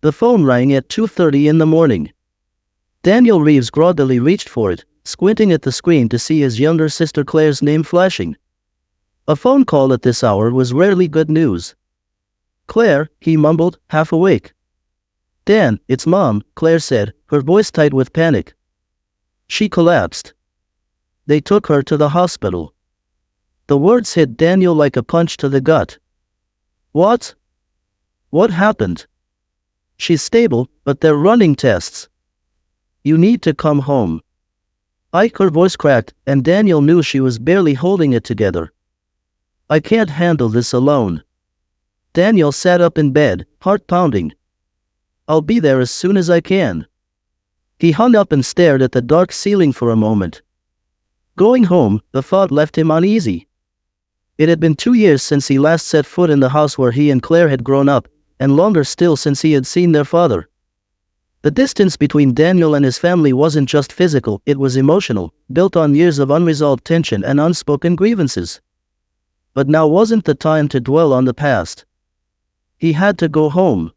The phone rang at 2:30 in the morning. Daniel Reeves groggily reached for it, squinting at the screen to see his younger sister Claire's name flashing. A phone call at this hour was rarely good news. "Claire," he mumbled, half awake. "Dan, it's Mom," Claire said, her voice tight with panic. She collapsed. They took her to the hospital. The words hit Daniel like a punch to the gut. "What? What happened?" "She's stable, but they're running tests. You need to come home." Her voice cracked, and Daniel knew she was barely holding it together. "I can't handle this alone." Daniel sat up in bed, heart pounding. "I'll be there as soon as I can." He hung up and stared at the dark ceiling for a moment. Going home, the thought left him uneasy. It had been 2 years since he last set foot in the house where he and Claire had grown up, and longer still since he had seen their father. The distance between Daniel and his family wasn't just physical, it was emotional, built on years of unresolved tension and unspoken grievances. But now wasn't the time to dwell on the past. He had to go home.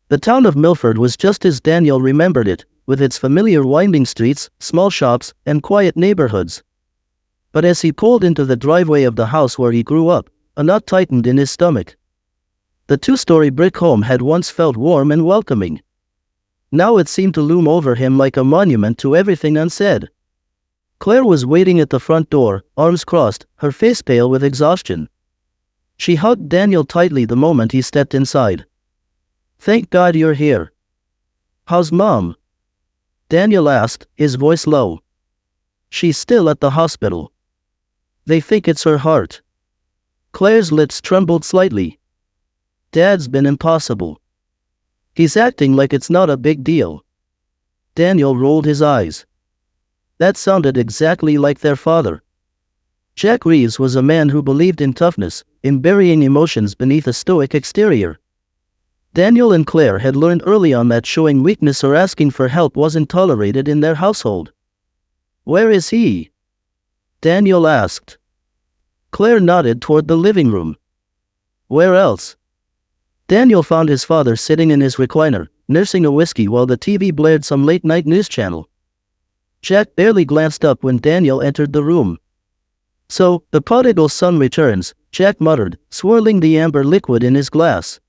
The town of Milford was just as Daniel remembered it, with its familiar winding streets, small shops, and quiet neighborhoods. But as he pulled into the driveway of the house where he grew up, a knot tightened in his stomach. The 2-story brick home had once felt warm and welcoming. Now it seemed to loom over him like a monument to everything unsaid. Claire was waiting at the front door, arms crossed, her face pale with exhaustion. She hugged Daniel tightly the moment he stepped inside. "Thank God you're here." "How's Mom?" Daniel asked, his voice low. "She's still at the hospital. They think it's her heart." Claire's lips trembled slightly. "Dad's been impossible. He's acting like it's not a big deal." Daniel rolled his eyes. That sounded exactly like their father. Jack Reeves was a man who believed in toughness, in burying emotions beneath a stoic exterior. Daniel and Claire had learned early on that showing weakness or asking for help wasn't tolerated in their household. "Where is he?" Daniel asked. Claire nodded toward the living room. "Where else?" Daniel found his father sitting in his recliner, nursing a whiskey while the TV blared some late-night news channel. Jack barely glanced up when Daniel entered the room. "So, the prodigal son returns," Jack muttered, swirling the amber liquid in his glass.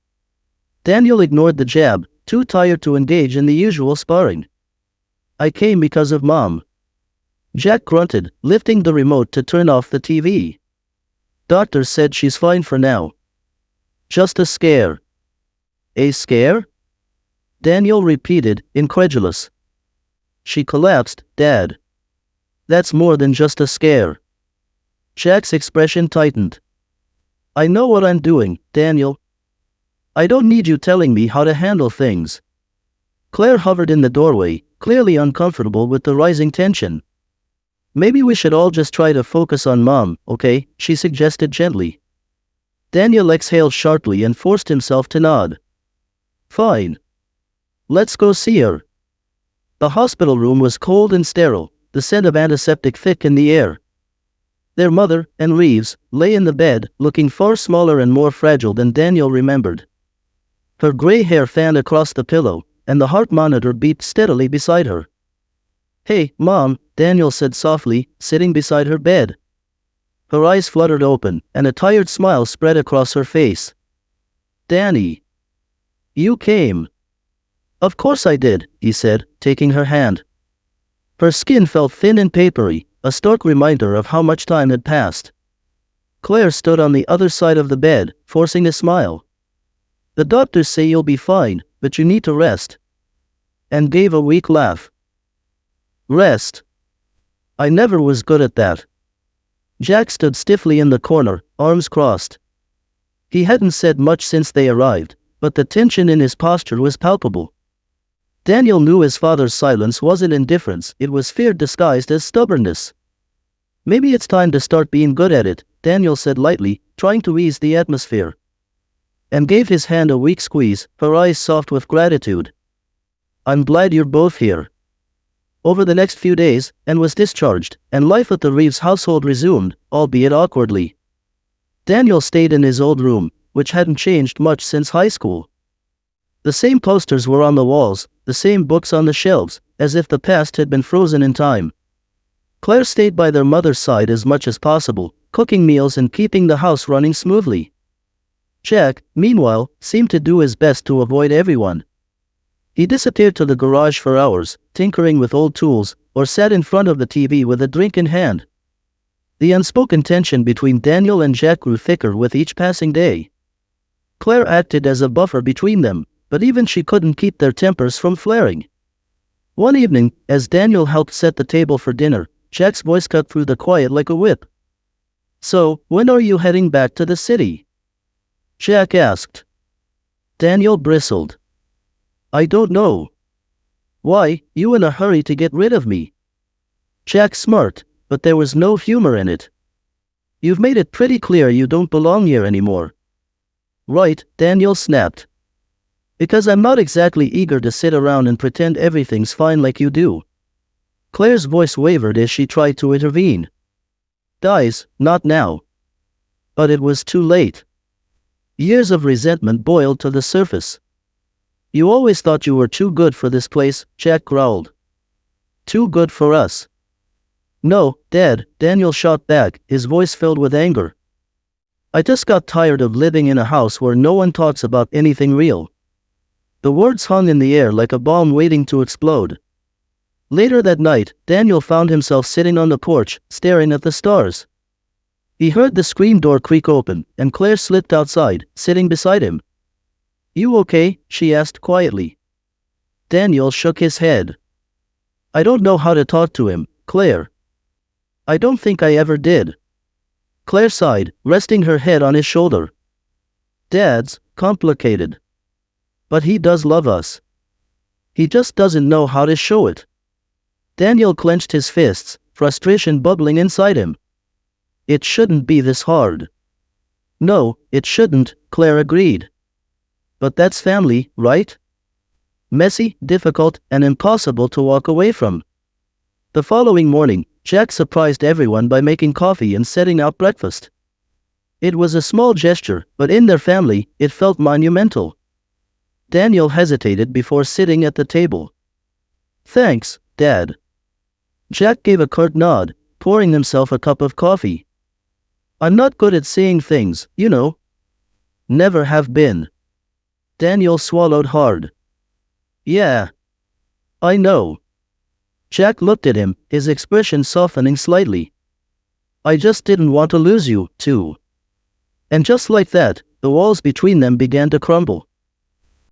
Daniel ignored the jab, too tired to engage in the usual sparring. "I came because of Mom." Jack grunted, lifting the remote to turn off the TV. "Doctor said she's fine for now. Just a scare." "A scare?" Daniel repeated, incredulous. "She collapsed, Dad." "That's more than just a scare." Jack's expression tightened. "I know what I'm doing, Daniel. I don't need you telling me how to handle things." Claire hovered in the doorway, clearly uncomfortable with the rising tension. "Maybe we should all just try to focus on Mom, okay?" she suggested gently. Daniel exhaled sharply and forced himself to nod. "Fine. Let's go see her." The hospital room was cold and sterile, the scent of antiseptic thick in the air. Their mother, and Reeves, lay in the bed, looking far smaller and more fragile than Daniel remembered. Her gray hair fanned across the pillow, and the heart monitor beeped steadily beside her. "Hey, Mom," Daniel said softly, sitting beside her bed. Her eyes fluttered open, and a tired smile spread across her face. "Danny. You came." "Of course I did," he said, taking her hand. Her skin felt thin and papery, a stark reminder of how much time had passed. Claire stood on the other side of the bed, forcing a smile. "The doctors say you'll be fine, but you need to rest." And gave a weak laugh. "Rest? I never was good at that." Jack stood stiffly in the corner, arms crossed. He hadn't said much since they arrived, but the tension in his posture was palpable. Daniel knew his father's silence wasn't indifference, it was fear disguised as stubbornness. "Maybe it's time to start being good at it," Daniel said lightly, trying to ease the atmosphere. And gave his hand a weak squeeze, her eyes soft with gratitude. "I'm glad you're both here." Over the next few days, Anne was discharged, and life at the Reeves household resumed, albeit awkwardly. Daniel stayed in his old room, which hadn't changed much since high school. The same posters were on the walls, the same books on the shelves, as if the past had been frozen in time. Claire stayed by their mother's side as much as possible, cooking meals and keeping the house running smoothly. Jack, meanwhile, seemed to do his best to avoid everyone. He disappeared to the garage for hours, tinkering with old tools, or sat in front of the TV with a drink in hand. The unspoken tension between Daniel and Jack grew thicker with each passing day. Claire acted as a buffer between them, but even she couldn't keep their tempers from flaring. One evening, as Daniel helped set the table for dinner, Jack's voice cut through the quiet like a whip. "So, when are you heading back to the city?" Jack asked. Daniel bristled. "I don't know." "Why, you in a hurry to get rid of me?" Jack smirked, but there was no humor in it. "You've made it pretty clear you don't belong here anymore." "Right," Daniel snapped. "Because I'm not exactly eager to sit around and pretend everything's fine like you do." Claire's voice wavered as she tried to intervene. "Guys, not now." But it was too late. Years of resentment boiled to the surface. "You always thought you were too good for this place," Jack growled. "Too good for us." "No, Dad," Daniel shot back, his voice filled with anger. "I just got tired of living in a house where no one talks about anything real." The words hung in the air like a bomb waiting to explode. Later that night, Daniel found himself sitting on the porch, staring at the stars. He heard the screen door creak open, and Claire slipped outside, sitting beside him. "You okay?" she asked quietly. Daniel shook his head. "I don't know how to talk to him, Claire." "I don't think I ever did." Claire sighed, resting her head on his shoulder. "Dad's complicated. But he does love us. He just doesn't know how to show it." Daniel clenched his fists, frustration bubbling inside him. "It shouldn't be this hard." "No, it shouldn't," Claire agreed. "But that's family, right? Messy, difficult, and impossible to walk away from." The following morning, Jack surprised everyone by making coffee and setting out breakfast. It was a small gesture, but in their family, it felt monumental. Daniel hesitated before sitting at the table. "Thanks, Dad." Jack gave a curt nod, pouring himself a cup of coffee. "I'm not good at seeing things, you know." "Never have been." Daniel swallowed hard. "Yeah. I know." Jack looked at him, his expression softening slightly. "I just didn't want to lose you, too." And just like that, the walls between them began to crumble.